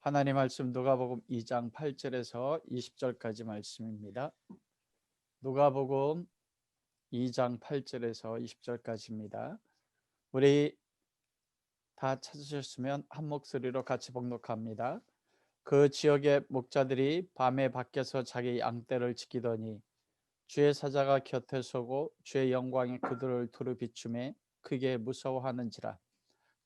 하나님 말씀 누가복음 2장 8절에서 20절까지 말씀입니다. 누가복음 2장 8절에서 20절까지입니다. 우리 다 찾으셨으면 한 목소리로 같이 봉독합니다. 그 지역의 목자들이 밤에 밖에서 자기 양떼를 지키더니 주의 사자가 곁에 서고 주의 영광이 그들을 두루 비추매 크게 무서워하는지라.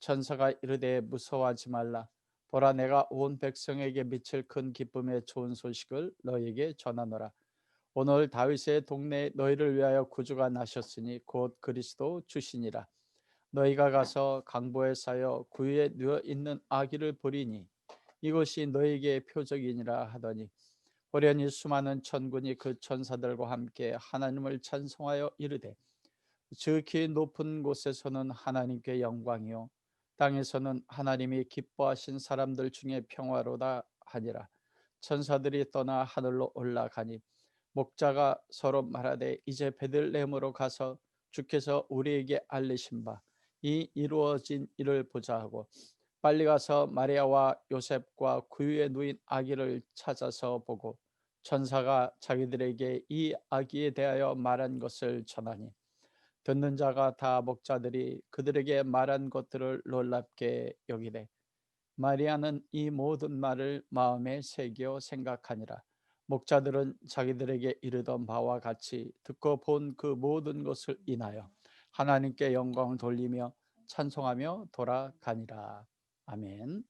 천사가 이르되 무서워하지 말라. 보라, 내가 온 백성에게 미칠 큰 기쁨의 좋은 소식을 너희에게 전하노라. 오늘 다윗의 동네에 너희를 위하여 구주가 나셨으니 곧 그리스도 주시니라. 너희가 가서 강보에 쌓여 구유에 누워 있는 아기를 보리니 이것이 너희에게 표적이니라 하더니, 호련히 수많은 천군이 그 천사들과 함께 하나님을 찬송하여 이르되, 지극히 높은 곳에서는 하나님께 영광이요 땅에서는 하나님이 기뻐하신 사람들 중에 평화로다 하니라. 천사들이 떠나 하늘로 올라가니 목자가 서로 말하되, 이제 베들레헴으로 가서 주께서 우리에게 알리신 바 이 이루어진 일을 보자 하고 빨리 가서 마리아와 요셉과 구유에 누인 아기를 찾아서 보고 천사가 자기들에게 이 아기에 대하여 말한 것을 전하니, 듣는 자가 다 목자들이 그들에게 말한 것들을 놀랍게 여기되 마리아는 이 모든 말을 마음에 새겨 생각하니라. 목자들은 자기들에게 이르던 바와 같이 듣고 본 그 모든 것을 인하여 하나님께 영광을 돌리며 찬송하며 돌아가니라. 아멘.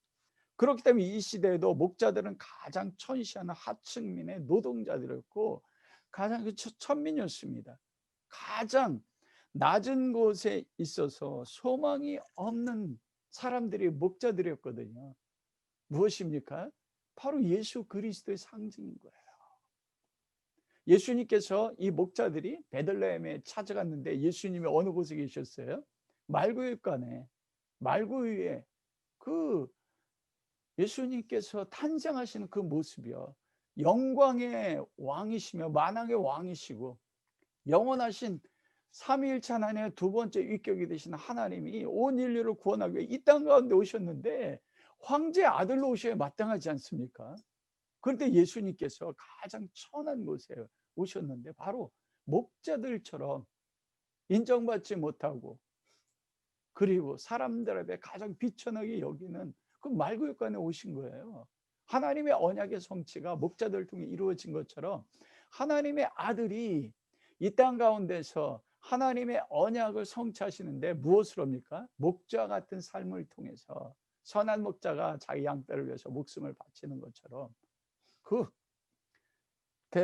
그렇기 때문에 이 시대에도 목자들은 가장 천시하는 하층민의 노동자들이었고 가장 천민이었습니다. 가장 낮은 곳에 있어서 소망이 없는 사람들이 목자들이었거든요. 무엇입니까? 바로 예수 그리스도의 상징인 거예요. 예수님께서 이 목자들이 베들레헴에 찾아갔는데 예수님이 어느 곳에 계셨어요? 말구유가네. 말구유에 그 예수님께서 탄생하시는 그 모습이요, 영광의 왕이시며 만왕의 왕이시고 영원하신 삼위일체 하나님의 두 번째 위격이 되신 하나님이 온 인류를 구원하기 위해 이 땅 가운데 오셨는데 황제의 아들로 오셔야 마땅하지 않습니까? 그런데 예수님께서 가장 천한 곳에 오셨는데 바로 목자들처럼 인정받지 못하고 그리고 사람들 앞에 가장 비천하게 여기는 그 말구육간에 오신 거예요. 하나님의 언약의 성취가 목자들 통해 이루어진 것처럼 하나님의 아들이 이 땅 가운데서 하나님의 언약을 성취하시는데 무엇을 합니까? 목자 같은 삶을 통해서, 선한 목자가 자기 양떼를 위해서 목숨을 바치는 것처럼 그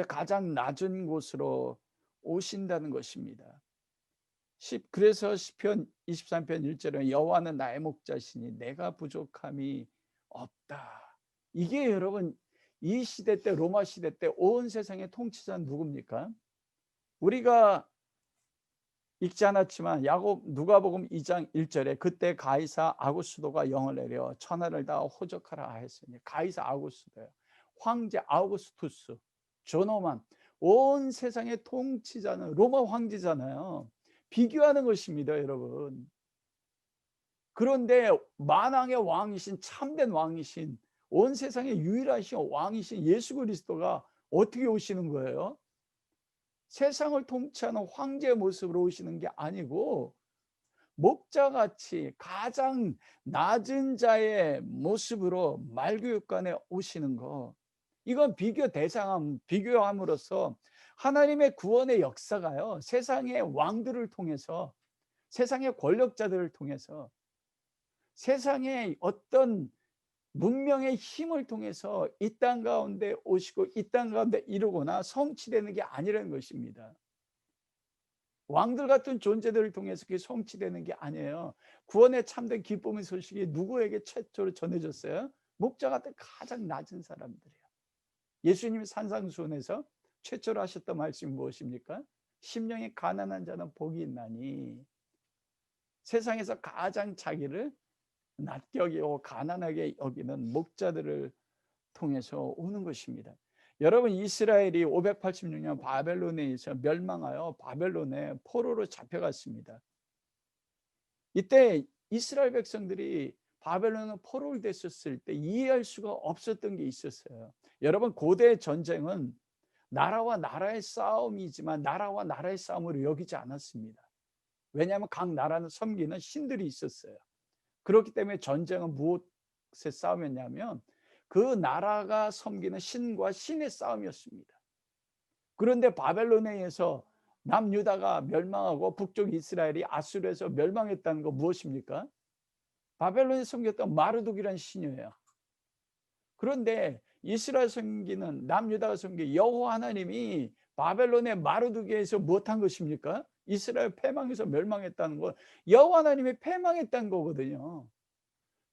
가장 낮은 곳으로 오신다는 것입니다. 그래서 시편 23편 1절에 여호와는 나의 목자시니 내가 부족함이 없다. 이게 여러분 이 시대 때, 로마 시대 때 온 세상의 통치자는 누굽니까? 우리가 읽지 않았지만 누가복음 2장 1절에 그때 가이사 아구스도가 영을 내려 천하를 다 호적하라 했으니, 가이사 아구스도예요. 황제 아우구스투스 존엄한 온 세상의 통치자는 로마 황제잖아요. 비교하는 것입니다, 여러분. 그런데 만왕의 왕이신, 참된 왕이신, 온 세상의 유일하신 왕이신 예수 그리스도가 어떻게 오시는 거예요? 세상을 통치하는 황제의 모습으로 오시는 게 아니고 목자같이 가장 낮은 자의 모습으로 말구육간에 오시는 거, 이건 비교함으로써 하나님의 구원의 역사가요, 세상의 왕들을 통해서, 세상의 권력자들을 통해서, 세상의 어떤 문명의 힘을 통해서 이 땅 가운데 오시고 이 땅 가운데 이루거나 성취되는 게 아니라는 것입니다. 왕들 같은 존재들을 통해서 그게 성취되는 게 아니에요. 구원의 참된 기쁨의 소식이 누구에게 최초로 전해졌어요? 목자 같은 가장 낮은 사람들이에요. 예수님이 산상수훈에서 최초로 하셨던 말씀이 무엇입니까? 심령이 가난한 자는 복이 있나니. 세상에서 가장 자기를 낮게 여기고 가난하게 여기는 목자들을 통해서 오는 것입니다. 여러분, 이스라엘이 586년 바벨론에 의해서 멸망하여 바벨론에 포로로 잡혀갔습니다. 이때 이스라엘 백성들이 바벨론은 포로를 됐었을 때 이해할 수가 없었던 게 있었어요. 여러분, 고대 전쟁은 나라와 나라의 싸움이지만 나라와 나라의 싸움으로 여기지 않았습니다. 왜냐하면 각 나라는 섬기는 신들이 있었어요. 그렇기 때문에 전쟁은 무엇의 싸움이었냐면 그 나라가 섬기는 신과 신의 싸움이었습니다. 그런데 바벨론에 의해서 남유다가 멸망하고 북쪽 이스라엘이 아수르에서 멸망했다는 거 무엇입니까? 바벨론에 섬겼던 마르둑이라는 신이에요. 그런데 이스라엘 섬기는 남유다가 섬긴 여호와 하나님이 바벨론의 마르둑에서 무엇한 것입니까? 이스라엘 패망해서 멸망했다는 건 여호와 하나님이 패망했다는 거거든요.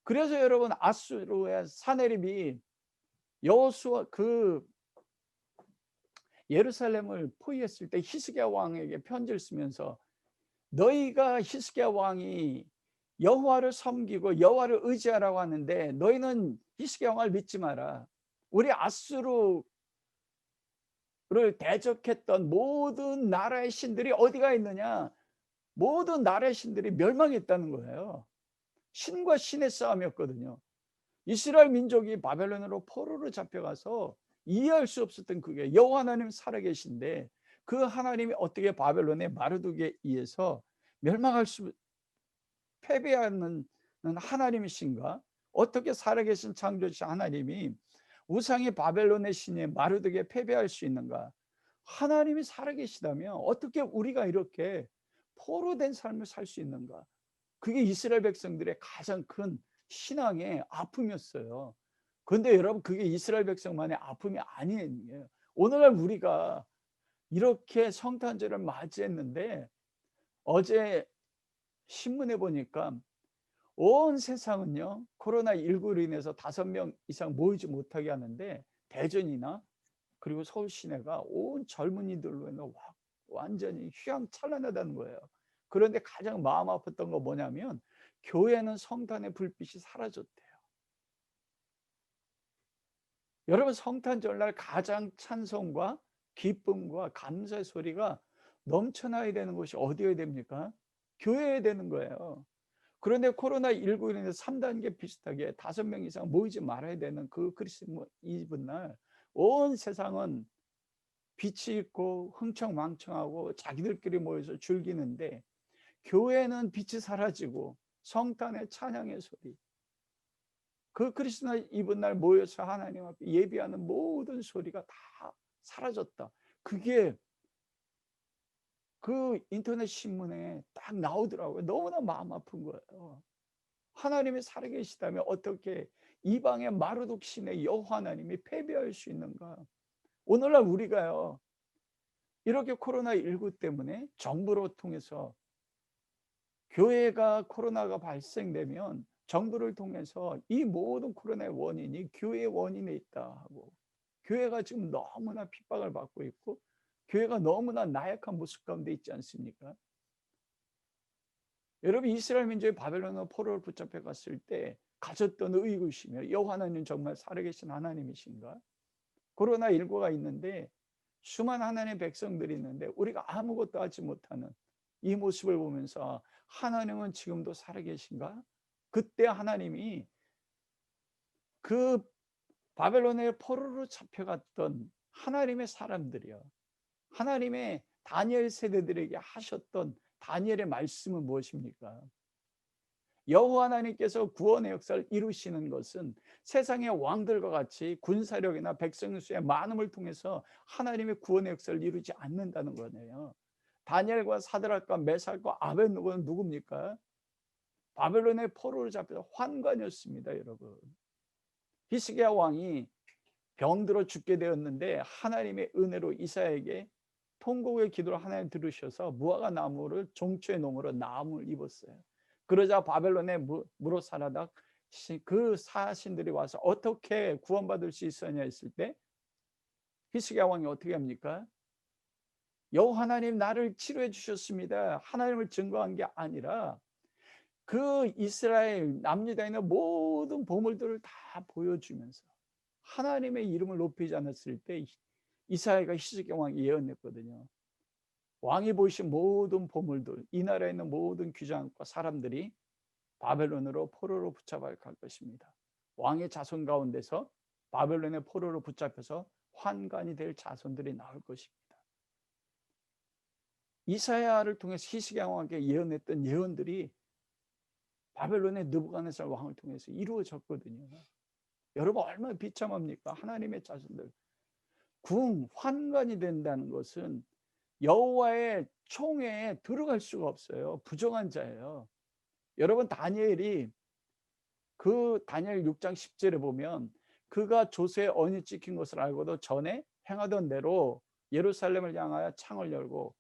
그래서 여러분, 아수르의 사내립이 여호수아 예루살렘을 포위했을 때 히스기야 왕에게 편지를 쓰면서 너희가 히스기야 왕이 여호와를 섬기고 여호와를 의지하라고 하는데 너희는 히스기야 왕을 믿지 마라. 우리 아수르를 대적했던 모든 나라의 신들이 어디가 있느냐? 모든 나라의 신들이 멸망했다는 거예요. 신과 신의 싸움이었거든요. 이스라엘 민족이 바벨론으로 포로로 잡혀가서 이해할 수 없었던 그게 여호와 하나님 살아계신데 그 하나님이 어떻게 바벨론의 마르둑에 의해서 멸망할 수 패배하는 하나님이신가? 어떻게 살아계신 창조주신 하나님이 우상의 바벨론의 신의 마르둑에 패배할 수 있는가? 하나님이 살아계시다면 어떻게 우리가 이렇게 포로된 삶을 살 수 있는가? 그게 이스라엘 백성들의 가장 큰 신앙의 아픔이었어요. 그런데 여러분, 그게 이스라엘 백성만의 아픔이 아니에요. 오늘날 우리가 이렇게 성탄절을 맞이했는데 어제 신문에 보니까 온 세상은요 코로나19로 인해서 5명 이상 모이지 못하게 하는데 대전이나 그리고 서울 시내가 온 젊은이들로 완전히 휘황찬란하다는 거예요. 그런데 가장 마음 아팠던 거 뭐냐면 교회는 성탄의 불빛이 사라졌대요. 여러분, 성탄절날 가장 찬송과 기쁨과 감사의 소리가 넘쳐나야 되는 곳이 어디여야 됩니까? 교회여야 되는 거예요. 그런데 코로나19로 인해서 3단계 비슷하게 5명 이상 모이지 말아야 되는 그 크리스마스 이브 날 온 세상은 빛이 있고 흥청망청하고 자기들끼리 모여서 즐기는데 교회는 빛이 사라지고 성탄의 찬양의 소리, 그 크리스마스 이브 날 모여서 하나님 앞에 예배하는 모든 소리가 다 사라졌다. 그게 그 인터넷 신문에 딱 나오더라고요. 너무나 마음 아픈 거예요. 하나님이 살아계시다면 어떻게 이방의 마르둑 신의 여호와 하나님이 패배할 수 있는가? 오늘날 우리가요 이렇게 코로나19 때문에 정부를 통해서 교회가 코로나가 발생되면 정부를 통해서 이 모든 코로나의 원인이 교회의 원인에 있다 하고, 교회가 지금 너무나 핍박을 받고 있고 교회가 너무나 나약한 모습 가운데 있지 않습니까? 여러분, 이스라엘 민족이 바벨론으로 포로를 붙잡혀 갔을 때 가졌던 의구심이요, 여호와 하나님 정말 살아계신 하나님이신가? 코로나19가 있는데 수많은 하나님의 백성들이 있는데 우리가 아무것도 하지 못하는 이 모습을 보면서 하나님은 지금도 살아계신가? 그때 하나님이 그 바벨론의 포로로 잡혀갔던 하나님의 사람들이요, 하나님의 다니엘 세대들에게 하셨던 다니엘의 말씀은 무엇입니까? 여호와 하나님께서 구원의 역사를 이루시는 것은 세상의 왕들과 같이 군사력이나 백성 수의 많음을 통해서 하나님의 구원의 역사를 이루지 않는다는 거네요. 다니엘과 사드락과 메삭과 아벳노고는 누굽니까? 바벨론의 포로로 잡혀서 환관이었습니다. 여러분, 히스기야 왕이 병들어 죽게 되었는데 하나님의 은혜로 이사야에게 통곡의 기도를 하나님 들으셔서 무화과 나무를 종초의 농으로 나음을 입었어요. 그러자 바벨론의 무로사라닥 그 사신들이 와서 어떻게 구원받을 수 있었냐 했을 때 히스기야 왕이 어떻게 합니까? 여호와 하나님 나를 치료해 주셨습니다. 하나님을 증거한 게 아니라 그 이스라엘 남유다에 있는 모든 보물들을 다 보여주면서 하나님의 이름을 높이지 않았을 때 이사야가 히스기야 왕이 예언했거든요. 왕이 보이신 모든 보물들, 이 나라에 있는 모든 귀장과 사람들이 바벨론으로 포로로 붙잡아 갈 것입니다. 왕의 자손 가운데서 바벨론의 포로로 붙잡혀서 환관이 될 자손들이 나올 것입니다. 이사야를 통해서 히스기야 왕에게 예언했던 예언들이 바벨론의 느부갓네살 왕을 통해서 이루어졌거든요. 여러분 얼마나 비참합니까? 하나님의 자손들 환관이 된다는 것은 여호와의 총회에 들어갈 수가 없어요. 부정한 자예요. 여러분 다니엘이 그 다니엘 6장 10절에 보면 그가 조세의 언이 찍힌 것을 알고도 전에 행하던 대로 예루살렘을 향하여 창을 열고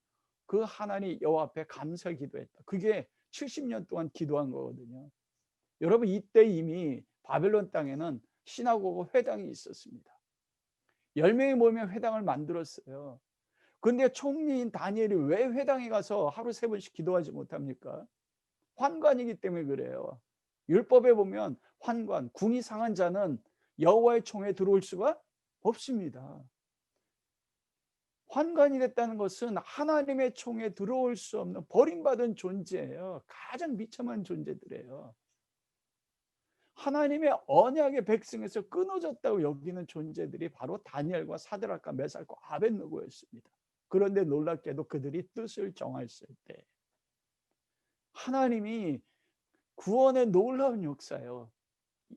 그 하나님 여호와 앞에 감사 기도했다. 그게 70년 동안 기도한 거거든요. 여러분 이때 이미 바벨론 땅에는 시나고그 회당이 있었습니다. 10명이 모이면 회당을 만들었어요. 근데 총리인 다니엘이 왜 회당에 가서 하루 3번씩 기도하지 못합니까? 환관이기 때문에 그래요. 율법에 보면 환관, 궁이 상한 자는 여호와의 총회에 들어올 수가 없습니다. 환관이 됐다는 것은 하나님의 총에 들어올 수 없는 버림받은 존재예요. 가장 비참한 존재들이에요. 하나님의 언약의 백성에서 끊어졌다고 여기는 존재들이 바로 다니엘과 사드락과 메삭과 아벳느고였습니다. 그런데 놀랍게도 그들이 뜻을 정했을 때 하나님이 구원의 놀라운 역사예요.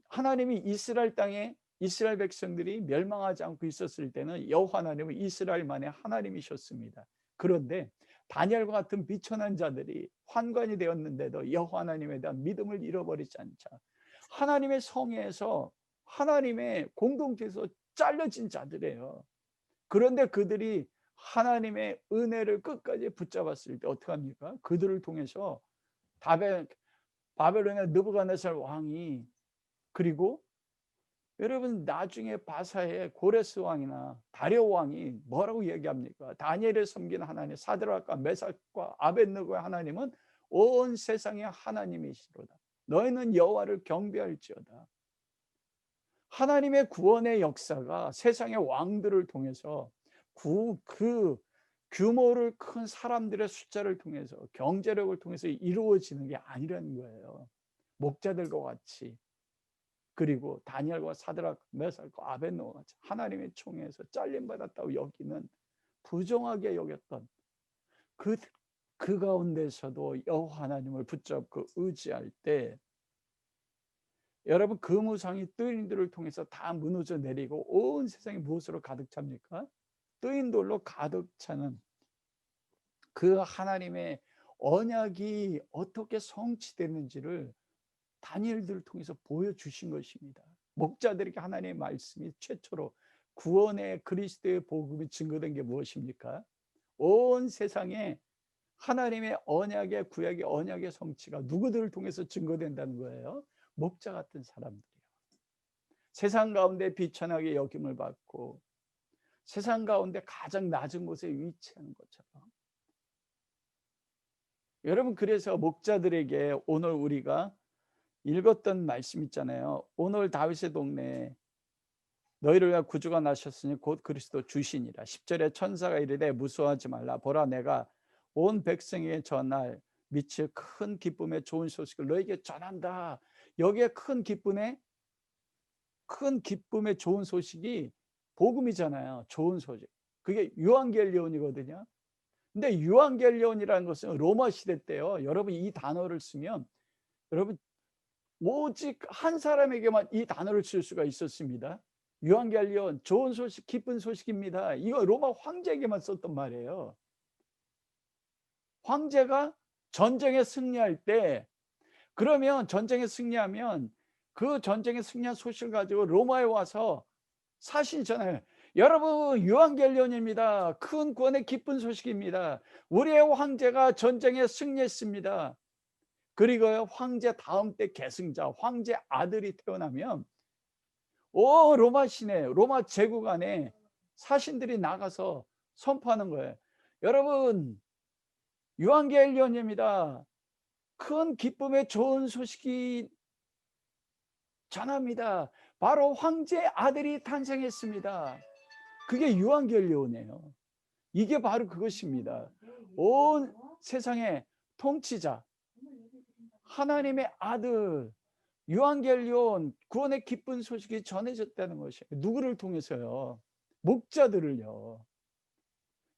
하나님이 이스라엘 땅에 이스라엘 백성들이 멸망하지 않고 있었을 때는 여호와 하나님은 이스라엘만의 하나님이셨습니다. 그런데 다니엘과 같은 비천한 자들이 환관이 되었는데도 여호와 하나님에 대한 믿음을 잃어버리지 않자 하나님의 성회에서 하나님의 공동체에서 잘려진 자들이에요. 그런데 그들이 하나님의 은혜를 끝까지 붙잡았을 때 어떻게 합니까? 그들을 통해서 바벨론의 느부갓네살 왕이 그리고 여러분 나중에 바사의 고레스 왕이나 다리오 왕이 뭐라고 얘기합니까? 다니엘을 섬기는 하나님 사드락과 메삭과 아벳느고의 하나님은 온 세상의 하나님이시로다. 너희는 여호와를 경배할지어다. 하나님의 구원의 역사가 세상의 왕들을 통해서 그 규모를 큰 사람들의 숫자를 통해서 경제력을 통해서 이루어지는 게 아니라는 거예요. 목자들과 같이 그리고 다니엘과 사드락, 메삭과 아벳느고가 같이 하나님의 총회에서 잘림받았다고 여기는 부정하게 여겼던 그 가운데서도 여호와 하나님을 붙잡고 의지할 때 여러분 그 무상이 뜨인들을 통해서 다 무너져 내리고 온 세상이 무엇으로 가득 찹니까? 뜨인돌로 가득 차는 그 하나님의 언약이 어떻게 성취됐는지를 다니엘들을 통해서 보여주신 것입니다. 목자들에게 하나님의 말씀이 최초로 구원의 그리스도의 복음이 증거된 게 무엇입니까? 온 세상에 하나님의 언약의 구약의 언약의 성취가 누구들을 통해서 증거된다는 거예요? 목자 같은 사람들이요. 세상 가운데 비천하게 여김을 받고 세상 가운데 가장 낮은 곳에 위치하는 것처럼 여러분 그래서 목자들에게 오늘 우리가 읽었던 말씀 있잖아요. 오늘 다윗의 동네에 너희를 위하여 구주가 나셨으니 곧 그리스도 주시니라. 10절에 천사가 이르되 무서워하지 말라. 보라 내가 온 백성에게 전할 미칠 큰 기쁨의 좋은 소식을 너에게 전한다. 여기에 큰 기쁨의 좋은 소식이 복음이잖아요. 좋은 소식. 그게 유앙겔리온이거든요. 근데 유앙겔리온이라는 것은 로마 시대 때요. 여러분 이 단어를 쓰면 여러분 오직 한 사람에게만 이 단어를 쓸 수가 있었습니다. 유앙겔리온 좋은 소식, 기쁜 소식입니다. 이거 로마 황제에게만 썼던 말이에요. 황제가 전쟁에 승리할 때 그러면 전쟁에 승리하면 그 전쟁에 승리한 소식을 가지고 로마에 와서 사실이잖아요. 여러분 유앙겔리온입니다. 큰 구원의 기쁜 소식입니다. 우리의 황제가 전쟁에 승리했습니다. 그리고요 황제 다음 때 계승자 황제 아들이 태어나면 로마 시내 로마 제국 안에 사신들이 나가서 선포하는 거예요. 여러분 유앙겔리온입니다. 큰 기쁨의 좋은 소식이 전합니다. 바로 황제 아들이 탄생했습니다. 그게 유앙겔리온이에요. 이게 바로 그것입니다. 온 세상의 통치자 하나님의 아들 유한겔리온 구원의 기쁜 소식이 전해졌다는 것이에요. 누구를 통해서요? 목자들을요.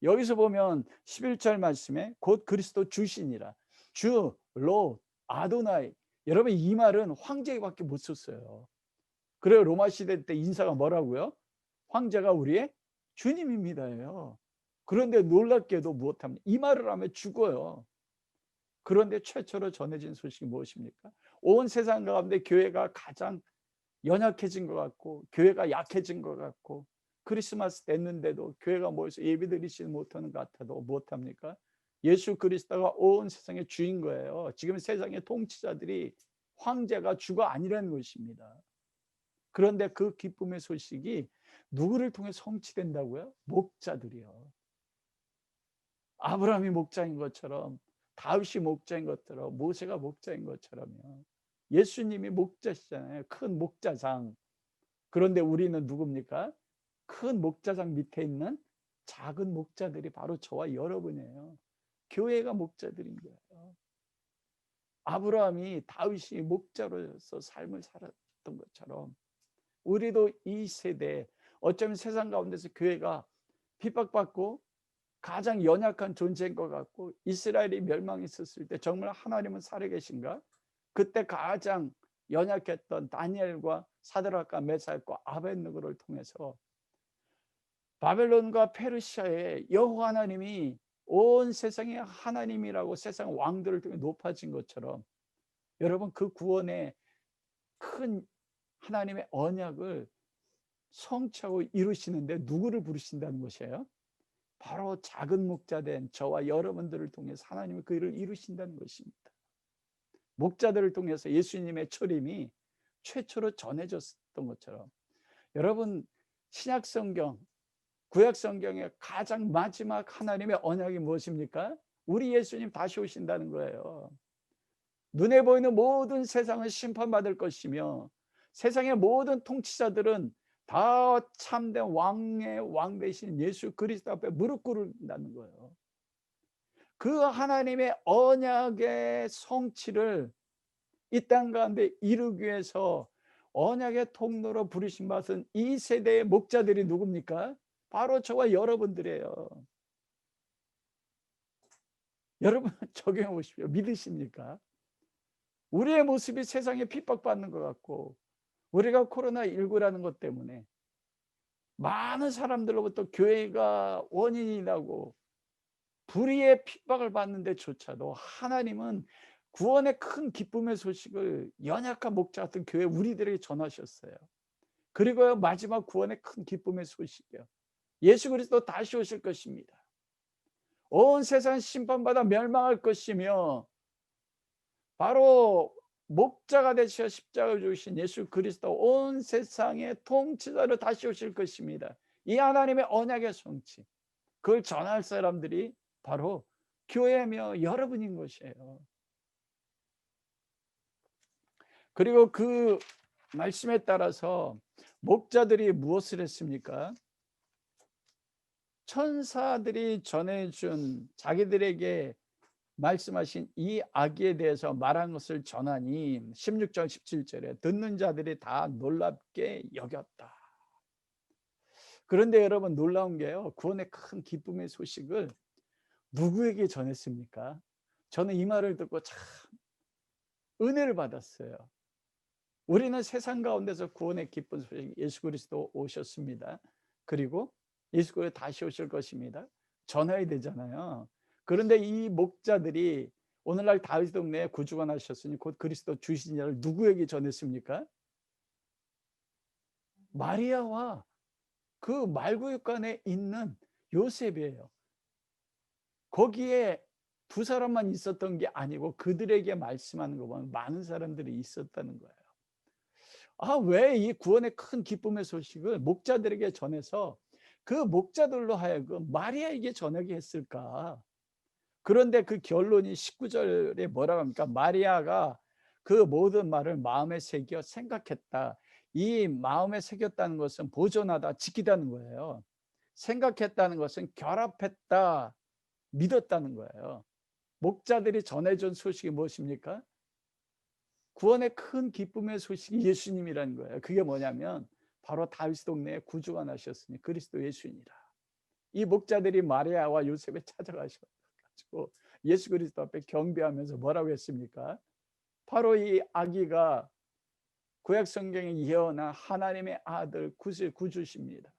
여기서 보면 11절 말씀에 곧 그리스도 주시니라. 주, 로, 아도나이. 여러분 이 말은 황제밖에 못 썼어요. 그래요. 로마 시대 때 인사가 뭐라고요? 황제가 우리의 주님입니다예요. 그런데 놀랍게도 무엇합니까? 이 말을 하면 죽어요. 그런데 최초로 전해진 소식이 무엇입니까? 온 세상 가운데 교회가 가장 연약해진 것 같고 교회가 약해진 것 같고 크리스마스 됐는데도 교회가 모여서 예배드리지 못하는 것 같아도 무엇합니까? 예수 그리스도가 온 세상의 주인 거예요. 지금 세상의 통치자들이 황제가 주가 아니라는 것입니다. 그런데 그 기쁨의 소식이 누구를 통해 성취된다고요? 목자들이요. 아브라함이 목자인 것처럼, 다윗이 목자인 것처럼, 모세가 목자인 것처럼요. 예수님이 목자시잖아요. 큰 목자장. 그런데 우리는 누굽니까? 큰 목자장 밑에 있는 작은 목자들이 바로 저와 여러분이에요. 교회가 목자들인 거예요. 아브라함이 다윗이 목자로서 삶을 살았던 것처럼 우리도 이 세대에 어쩌면 세상 가운데서 교회가 핍박받고 가장 연약한 존재인 것 같고 이스라엘이 멸망했었을 때 정말 하나님은 살아계신가? 그때 가장 연약했던 다니엘과 사드락과 메삭과 아벳느고를 통해서 바벨론과 페르시아의 여호와 하나님이 온 세상의 하나님이라고 세상 왕들을 통해 높아진 것처럼 여러분 그 구원의 큰 하나님의 언약을 성취하고 이루시는데 누구를 부르신다는 것이에요? 바로 작은 목자된 저와 여러분들을 통해서 하나님이 그 일을 이루신다는 것입니다. 목자들을 통해서 예수님의 초림이 최초로 전해졌던 것처럼 여러분 신약 성경, 구약 성경의 가장 마지막 하나님의 언약이 무엇입니까? 우리 예수님 다시 오신다는 거예요. 눈에 보이는 모든 세상은 심판받을 것이며 세상의 모든 통치자들은 다 참된 왕의 왕 되신 예수 그리스도 앞에 무릎 꿇는다는 거예요. 그 하나님의 언약의 성취를 이 땅 가운데 이루기 위해서 언약의 통로로 부르신 받은 이 세대의 목자들이 누굽니까? 바로 저와 여러분들이에요. 여러분 적용해 보십시오. 믿으십니까? 우리의 모습이 세상에 핍박받는 것 같고 우리가 코로나19라는 것 때문에 많은 사람들로부터 교회가 원인이 나고 불의의 핍박을 받는데조차도 하나님은 구원의 큰 기쁨의 소식을 연약한 목자 같은 교회 우리들에게 전하셨어요. 그리고 마지막 구원의 큰 기쁨의 소식이요. 예수 그리스도 다시 오실 것입니다. 온 세상 심판받아 멸망할 것이며 바로 목자가 되셔 십자가를 죽으신 예수 그리스도 온 세상의 통치자로 다시 오실 것입니다. 이 하나님의 언약의 성취, 그걸 전할 사람들이 바로 교회며 여러분인 것이에요. 그리고 그 말씀에 따라서 목자들이 무엇을 했습니까? 천사들이 전해준 자기들에게 말씀하신 이 아기에 대해서 말한 것을 전하니 16절 17절에 듣는 자들이 다 놀랍게 여겼다. 그런데 여러분 놀라운 게요. 구원의 큰 기쁨의 소식을 누구에게 전했습니까? 저는 이 말을 듣고 참 은혜를 받았어요. 우리는 세상 가운데서 구원의 기쁜 소식 예수 그리스도 오셨습니다. 그리고 예수 그리스도 다시 오실 것입니다. 전해야 되잖아요. 그런데 이 목자들이 오늘날 다윗 동네에 구주가 나셨으니 곧 그리스도 주시니를 누구에게 전했습니까? 마리아와 그 말구육간에 있는 요셉이에요. 거기에 두 사람만 있었던 게 아니고 그들에게 말씀하는 거 보면 많은 사람들이 있었다는 거예요. 왜 이 구원의 큰 기쁨의 소식을 목자들에게 전해서 그 목자들로 하여금 마리아에게 전하게 했을까? 그런데 그 결론이 19절에 뭐라고 합니까? 마리아가 그 모든 말을 마음에 새겨 생각했다. 이 마음에 새겼다는 것은 보존하다, 지키다는 거예요. 생각했다는 것은 결합했다, 믿었다는 거예요. 목자들이 전해준 소식이 무엇입니까? 구원의 큰 기쁨의 소식이 예수님이라는 거예요. 그게 뭐냐면 바로 다윗 동네에 구주가 나셨으니 그리스도 예수니라. 이 목자들이 마리아와 요셉에 찾아가셔가지고 예수 그리스도 앞에 경배하면서 뭐라고 했습니까? 바로 이 아기가 구약 성경에 예언한 하나님의 아들 구주십니다.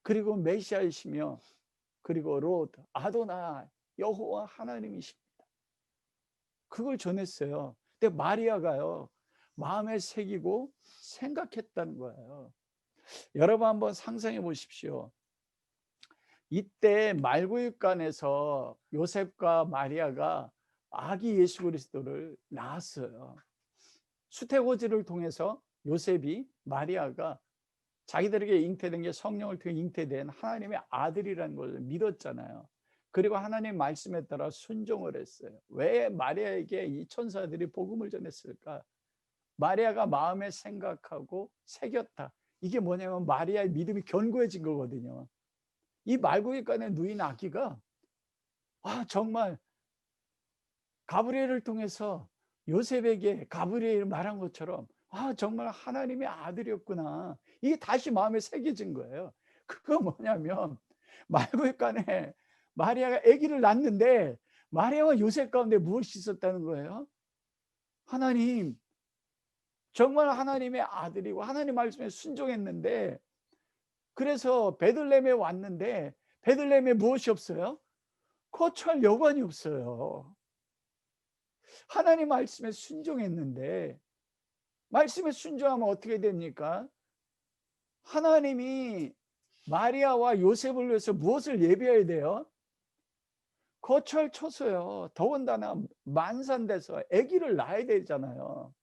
그리고 메시아이시며 그리고 로드 아도나 여호와 하나님이십니다. 그걸 전했어요. 근데 마리아가요 마음에 새기고 생각했다는 거예요. 여러분 한번 상상해 보십시오. 이때 말구육간에서 요셉과 마리아가 아기 예수 그리스도를 낳았어요. 수태고지를 통해서 요셉이 마리아가 자기들에게 잉태된 게 성령을 통해 잉태된 하나님의 아들이라는 것을 믿었잖아요. 그리고 하나님 말씀에 따라 순종을 했어요. 왜 마리아에게 이 천사들이 복음을 전했을까? 마리아가 마음에 생각하고 새겼다. 이게 뭐냐면 마리아의 믿음이 견고해진 거거든요. 이 말구육간에 누인 아기가 정말 가브리엘을 통해서 요셉에게 가브리엘이 말한 것처럼 정말 하나님의 아들이었구나. 이게 다시 마음에 새겨진 거예요. 그거 뭐냐면 말구육간에 마리아가 아기를 낳는데 마리아와 요셉 가운데 무엇이 있었다는 거예요? 하나님, 정말 하나님의 아들이고 하나님 말씀에 순종했는데, 그래서 베들레헴에 왔는데 베들레헴에 무엇이 없어요? 거처할 여관이 없어요. 하나님 말씀에 순종했는데, 말씀에 순종하면 어떻게 됩니까? 하나님이 마리아와 요셉을 위해서 무엇을 예비해야 돼요? 거처를 쳐서요. 더군다나 만산돼서 아기를 낳아야 되잖아요.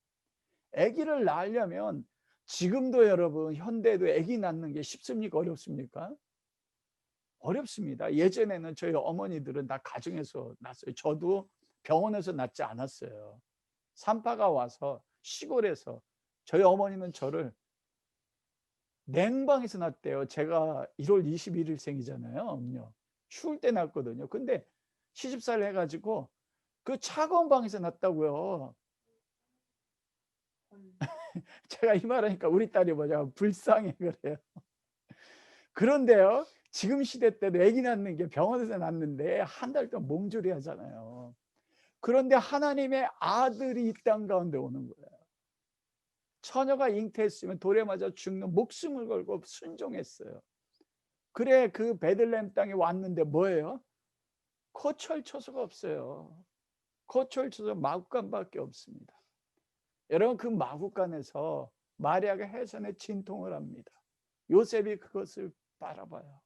아기를 낳으려면 지금도 여러분 현대에도 아기 낳는 게 쉽습니까? 어렵습니까? 어렵습니다. 예전에는 저희 어머니들은 다 가정에서 낳았어요. 저도 병원에서 낳지 않았어요. 산파가 와서 시골에서 저희 어머니는 저를 냉방에서 낳았대요. 제가 1월 21일생이잖아요. 음력. 추울 때 낳았거든요. 근데 시집살이 해가지고 그 차가운 방에서 낳았다고요. 제가 이 말하니까 우리 딸이 뭐냐 불쌍해 그래요. 그런데요, 지금 시대 때도 아기 낳는 게 병원에서 낳는데 한 달 동안 몸조리 하잖아요. 그런데 하나님의 아들이 이 땅 가운데 오는 거예요. 처녀가 잉태했으면 돌에 맞아 죽는 목숨을 걸고 순종했어요. 그래 그 베들레헴 땅에 왔는데 뭐예요? 거처할 처소가 없어요. 거처할 처소 마구간밖에 없습니다. 여러분 그 마구간에서 마리아가 해산에 진통을 합니다. 요셉이 그것을 바라봐요.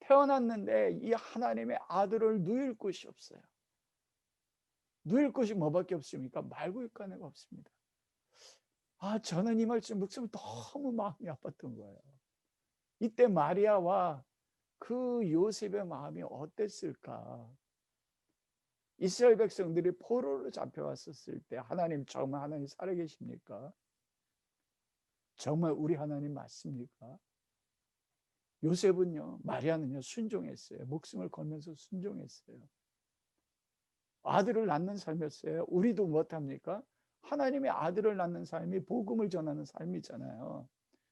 태어났는데 이 하나님의 아들을 누일 곳이 없어요. 누일 곳이 뭐밖에 없습니까? 말구육간에가 없습니다. 저는 이 말씀 묵으면 너무 마음이 아팠던 거예요. 이때 마리아와 그 요셉의 마음이 어땠을까? 이스라엘 백성들이 포로로 잡혀왔었을 때 하나님 정말 하나님 살아계십니까? 정말 우리 하나님 맞습니까? 요셉은요, 마리아는요 순종했어요. 목숨을 걸면서 순종했어요. 아들을 낳는 삶이었어요. 우리도 못합니까? 하나님의 아들을 낳는 삶이 복음을 전하는 삶이잖아요.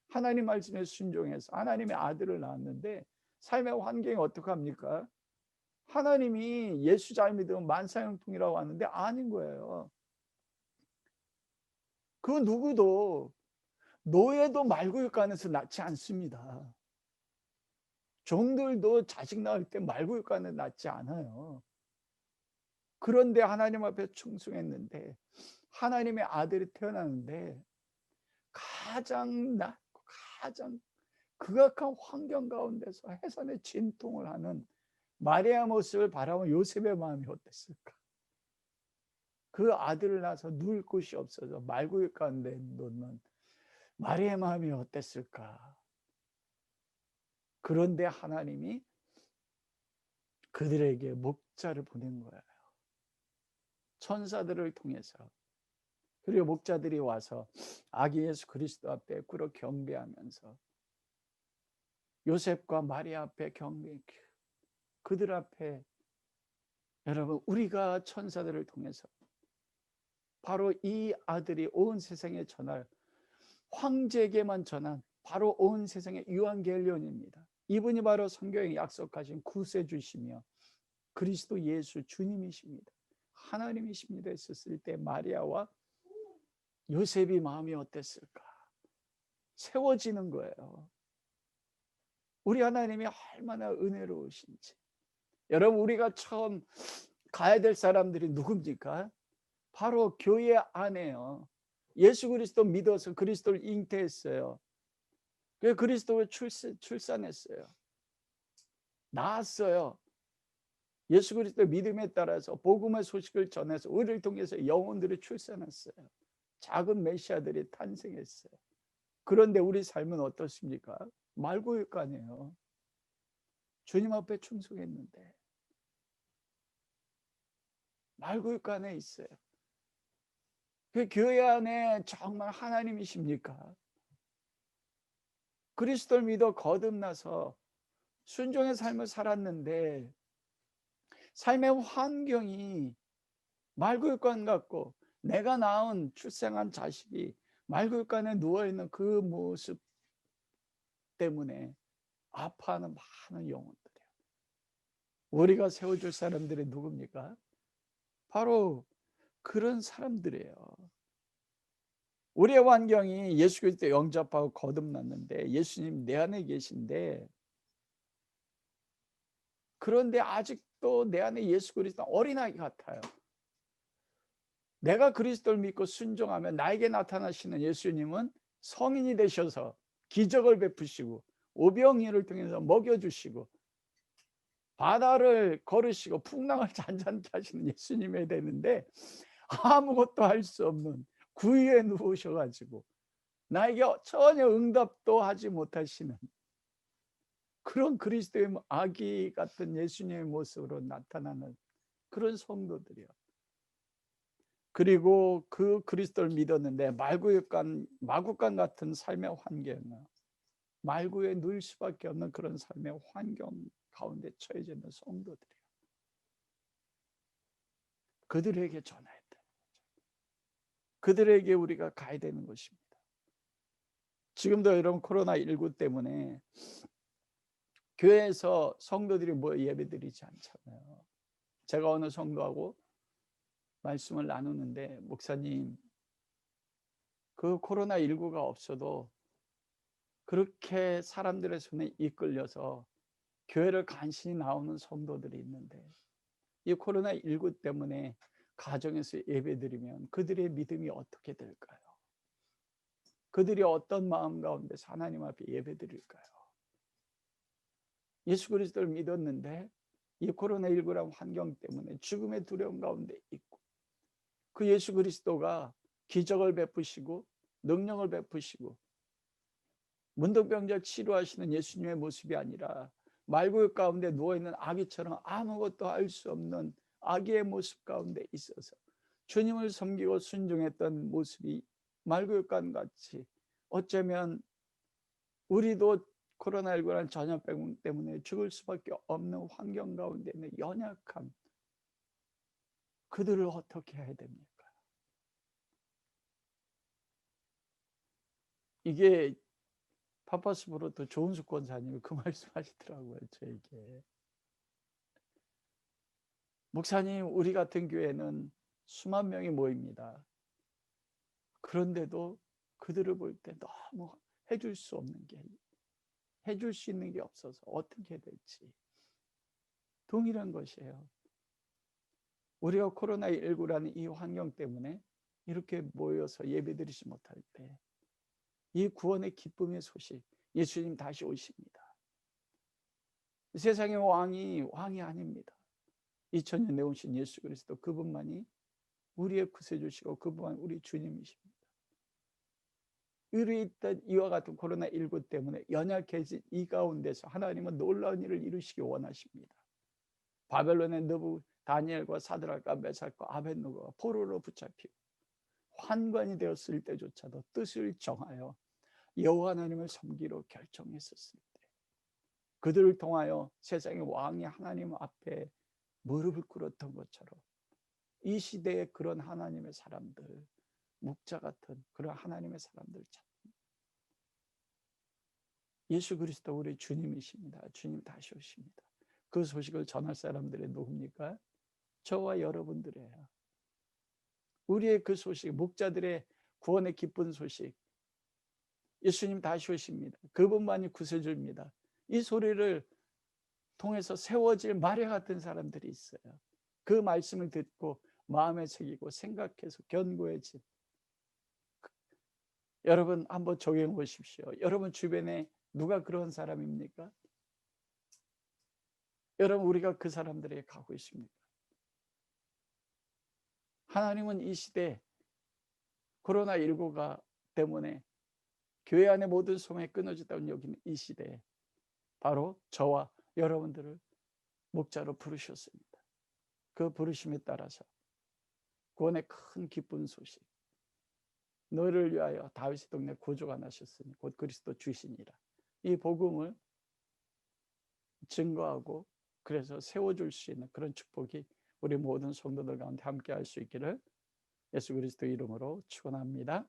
하나님 말씀에 순종해서 하나님의 아들을 낳았는데 삶의 환경이 어떡합니까? 하나님이 예수 잘 믿으면 만사형통이라고 하는데 아닌 거예요. 그 누구도 노예도 말구육간에서 낳지 않습니다. 종들도 자식 낳을 때 말구육간에 낳지 않아요. 그런데 하나님 앞에 충성했는데 하나님의 아들이 태어나는데 가장 낮고 가장 극악한 환경 가운데서 해산에 진통을 하는 마리아 모습을 바라본 요셉의 마음이 어땠을까? 그 아들을 낳아서 누울 곳이 없어서 말구육 가운데 놓는 마리아의 마음이 어땠을까? 그런데 하나님이 그들에게 목자를 보낸 거예요. 천사들을 통해서. 그리고 목자들이 와서 아기 예수 그리스도 앞에 꿇어 경배하면서 요셉과 마리아 앞에 그들 앞에 여러분 우리가 천사들을 통해서 바로 이 아들이 온 세상에 전할, 황제에게만 전한 바로 온 세상의 유한겔리온입니다. 이분이 바로 성경에 약속하신 구세주시며 그리스도 예수 주님이십니다. 하나님이십니다 했었을 때 마리아와 요셉이 마음이 어땠을까? 세워지는 거예요. 우리 하나님이 얼마나 은혜로우신지. 여러분, 우리가 처음 가야 될 사람들이 누굽니까? 바로 교회 안에요. 예수 그리스도 믿어서 그리스도를 잉태했어요. 그래서 그리스도를 출산했어요. 낳았어요. 예수 그리스도 믿음에 따라서 복음의 소식을 전해서 우리를 통해서 영혼들이 출산했어요. 작은 메시아들이 탄생했어요. 그런데 우리 삶은 어떻습니까? 말고육간이에요. 주님 앞에 충성했는데 말고육간에 있어요. 그 교회 안에 정말 하나님이십니까? 그리스도를 믿어 거듭나서 순종의 삶을 살았는데 삶의 환경이 말굴간 같고 내가 낳은 출생한 자식이 말굴간에 누워있는 그 모습 때문에 아파하는 많은 영혼들이에요. 우리가 세워줄 사람들이 누굽니까? 바로 그런 사람들이에요. 우리의 환경이 예수 그리스도 영접하고 거듭났는데 예수님 내 안에 계신데, 그런데 아직도 내 안에 예수 그리스도 어린아이 같아요. 내가 그리스도를 믿고 순종하면 나에게 나타나시는 예수님은 성인이 되셔서 기적을 베푸시고 오병이어를 통해서 먹여주시고 바다를 걸으시고 풍랑을 잔잔케 하시는 예수님이 되는데, 아무것도 할 수 없는 구유에 누우셔가지고 나에게 전혀 응답도 하지 못하시는 그런 그리스도의 아기 같은 예수님의 모습으로 나타나는 그런 성도들이요. 그리고 그 그리스도를 믿었는데 마구간 같은 삶의 환경은 말구에 누일 수밖에 없는 그런 삶의 환경 가운데 처해져 있는 성도들이에요. 그들에게 전해야 돼요. 그들에게 우리가 가야 되는 것입니다. 지금도 여러분 코로나19 때문에 교회에서 성도들이 모여 예배드리지 않잖아요. 제가 어느 성도하고 말씀을 나누는데, 목사님, 그 코로나19가 없어도 그렇게 사람들의 손에 이끌려서 교회를 간신히 나오는 성도들이 있는데, 이 코로나19 때문에 가정에서 예배드리면 그들의 믿음이 어떻게 될까요? 그들이 어떤 마음 가운데서 하나님 앞에 예배드릴까요? 예수 그리스도를 믿었는데 이 코로나19란 환경 때문에 죽음의 두려움 가운데 있고, 그 예수 그리스도가 기적을 베푸시고 능력을 베푸시고 문둥병자 치료하시는 예수님의 모습이 아니라 말구역 가운데 누워있는 아기처럼 아무것도 할 수 없는 아기의 모습 가운데 있어서 주님을 섬기고 순종했던 모습이 말구역과 같이, 어쩌면 우리도 코로나19라는 전염병 때문에 죽을 수밖에 없는 환경 가운데 있는 연약한 그들을 어떻게 해야 됩니까? 이게 파파스브로도 조은숙 권사님이 그 말씀하시더라고요. 저에게, 목사님, 우리 같은 교회는 수만 명이 모입니다. 그런데도 그들을 볼 때 너무 해줄 수 없는 게, 해줄 수 있는 게 없어서 어떻게 될지. 동일한 것이에요. 우리가 코로나19라는 이 환경 때문에 이렇게 모여서 예배드리지 못할 때 이 구원의 기쁨의 소식, 예수님 다시 오십니다. 세상의 왕이 아닙니다. 2000년 내오신 예수 그리스도, 그분만이 우리의 구세주시고 그분만 우리 주님이십니다. 우리 있던 이와 같은 코로나19 때문에 연약해진 이 가운데서 하나님은 놀라운 일을 이루시기 원하십니다. 바벨론의 느부 다니엘과 사드락과 메삭과 아벳느고가 포로로 붙잡히고 환관이 되었을 때조차도 뜻을 정하여 여호와 하나님을 섬기로 결정했었을 때, 그들을 통하여 세상의 왕이 하나님 앞에 무릎을 꿇었던 것처럼 이 시대에 그런 하나님의 사람들, 목자 같은 그런 하나님의 사람들 찾. 예수 그리스도 우리 주님이십니다. 주님 다시 오십니다. 그 소식을 전할 사람들이 누굽니까? 저와 여러분들이에요. 우리의 그 소식, 목자들의 구원의 기쁜 소식, 예수님 다시 오십니다. 그분만이 구세주입니다. 이 소리를 통해서 세워질 마뢰 같은 사람들이 있어요. 그 말씀을 듣고 마음에 새기고 생각해서 견고해진. 여러분 한번 적용해 보십시오. 여러분 주변에 누가 그런 사람입니까? 여러분 우리가 그 사람들에게 가고 있습니까? 하나님은 이 시대 코로나19가 때문에 교회 안의 모든 소망이 끊어졌다고 여기는 이 시대에 바로 저와 여러분들을 목자로 부르셨습니다. 그 부르심에 따라서 구원의 큰 기쁜 소식, 너를 위하여 다윗의 동네 구주가 나셨으니 곧 그리스도 주시니라. 이 복음을 증거하고 그래서 세워줄 수 있는 그런 축복이 우리 모든 성도들 가운데 함께 할 수 있기를 예수 그리스도 이름으로 축원합니다.